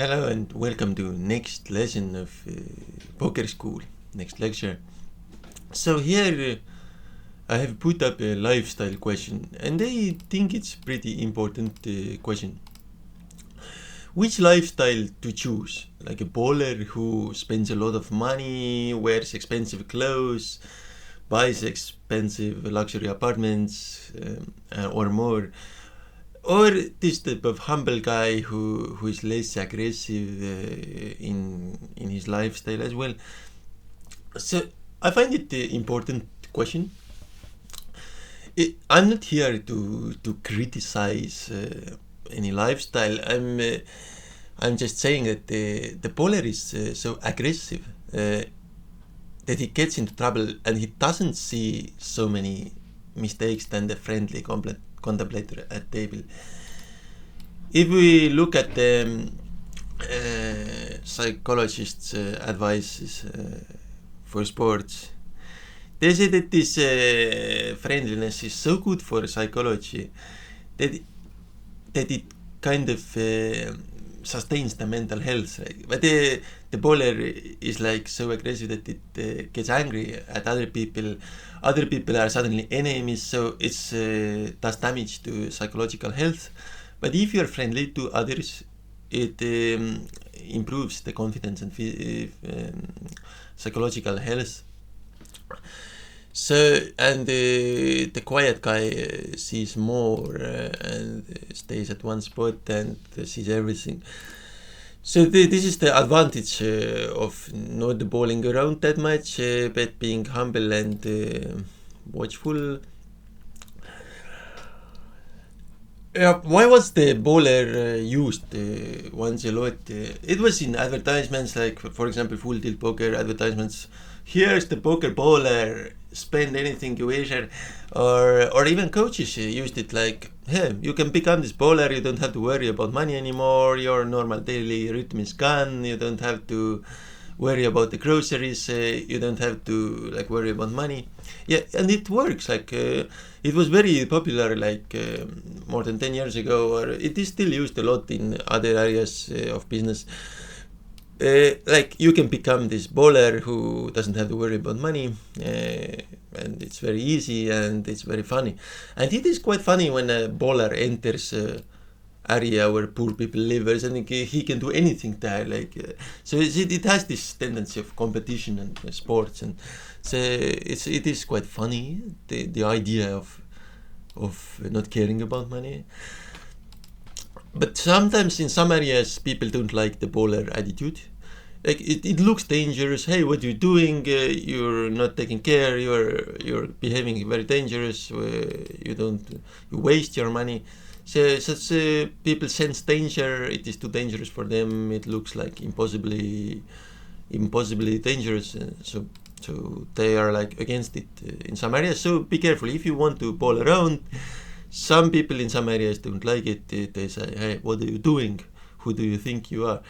Hello and welcome to next lesson of PokerSchool, next lecture. So here I have put up a lifestyle question and I think it's pretty important question. Which lifestyle to choose? Like a bowler who spends a lot of money, wears expensive clothes, buys expensive luxury apartments or more, or this type of humble guy who is less aggressive in his lifestyle as well. So I find it important question. I'm not here to criticize any lifestyle. I'm just saying that the bowler is so aggressive that he gets into trouble and he doesn't see so many mistakes than the friendly contemplator at table. If we look at the psychologists' advices for sports, they say that this friendliness is so good for psychology that it kind of sustains the mental health. Right? But the bowler is like so aggressive that it gets angry at other people. Other people are suddenly enemies, so it's does damage to psychological health. But if you're friendly to others, it improves the confidence and psychological health. So, and the quiet guy sees more and stays at one spot and sees everything. So this is the advantage of not bowling around that much, but being humble and watchful. Why was the bowler used once a lot? It was in advertisements, like for example, Full Tilt Poker advertisements. Here's the poker bowler, spend anything you wish, or even coaches used it like, hey, you can become this bowler, you don't have to worry about money anymore, your normal daily rhythm is gone, you don't have to worry about the groceries, you don't have to like worry about money. Yeah, and it works. Like it was very popular like more than 10 years ago, or it is still used a lot in other areas of business. Like you can become this bowler who doesn't have to worry about money, and it's very easy and it's very funny. And it is quite funny when a bowler enters area where poor people live. I think he can do anything there. Like so, it has this tendency of competition and sports, and so it is quite funny the idea of not caring about money. But sometimes in some areas people don't like the bowler attitude. Like it looks dangerous. Hey, what are you doing? You're not taking care. You're behaving very dangerous. You waste your money. So such people sense danger. It is too dangerous for them. It looks like impossibly dangerous. So they are like against it in some areas. So be careful if you want to bowl around. Some people in some areas don't like it. They say, hey, what are you doing? Who do you think you are?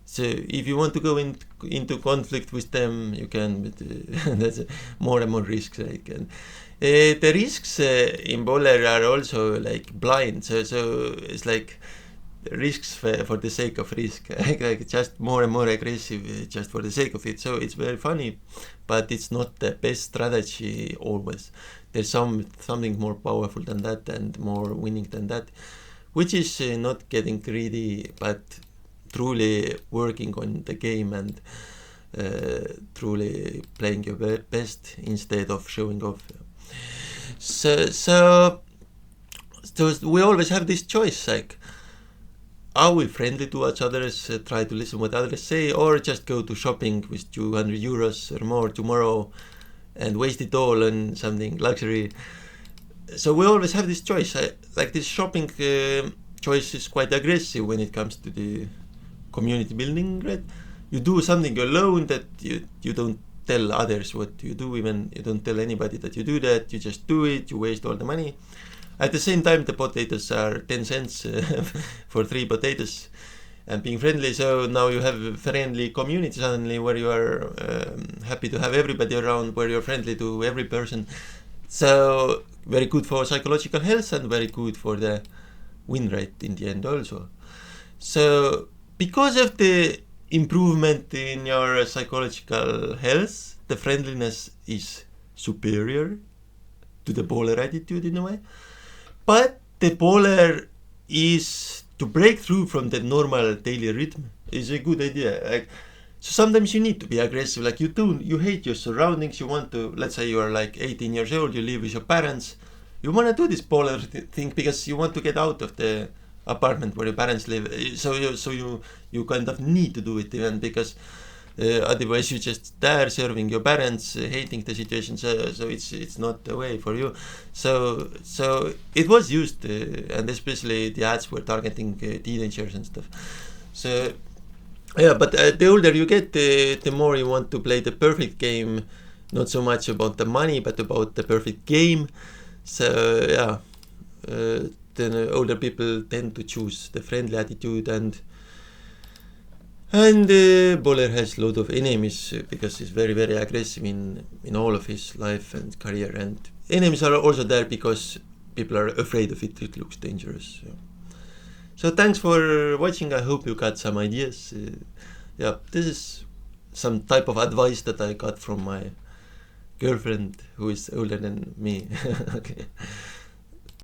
So if you want to go into conflict with them, you can, but that's more and more risks. Like, and the risks in bowler are also like blind. So it's like risks for the sake of risk, like just more and more aggressive just for the sake of it. So it's very funny, but it's not the best strategy always. There's something more powerful than that and more winning than that, which is not getting greedy, but truly working on the game and truly playing your best instead of showing off. So we always have this choice, like, are we friendly to each other, try to listen what others say, or just go to shopping with 200 euros or more tomorrow and waste it all on something luxury? So we always have this choice. Like this shopping choice is quite aggressive when it comes to the community building, right? You do something alone that you don't tell others what you do, even you don't tell anybody that you do that, you just do it, you waste all the money. At the same time, the potatoes are 10 cents for 3 potatoes and being friendly. So now you have a friendly community suddenly where you are happy to have everybody around, where you're friendly to every person. So very good for psychological health and very good for the win rate in the end also. So because of the improvement in your psychological health, the friendliness is superior to the bowler attitude in a way. But the bowler is to break through from the normal daily rhythm is a good idea. Like, so sometimes you need to be aggressive. Like you hate your surroundings. You want to, let's say you are like 18 years old, you live with your parents. You want to do this bowler thing because you want to get out of the apartment where your parents live. So you kind of need to do it even because otherwise you're just there serving your parents, hating the situation. So it's not the way for you. So it was used, and especially the ads were targeting teenagers and stuff. So yeah, but the older you get, the more you want to play the perfect game, not so much about the money, but about the perfect game. So yeah, then older people tend to choose the friendly attitude, and bowler has a lot of enemies because he's very very aggressive in all of his life and career, and enemies are also there because people are afraid of it. It looks dangerous. Yeah. So thanks for watching. I hope you got some ideas. Yeah, this is some type of advice that I got from my girlfriend who is older than me. Okay.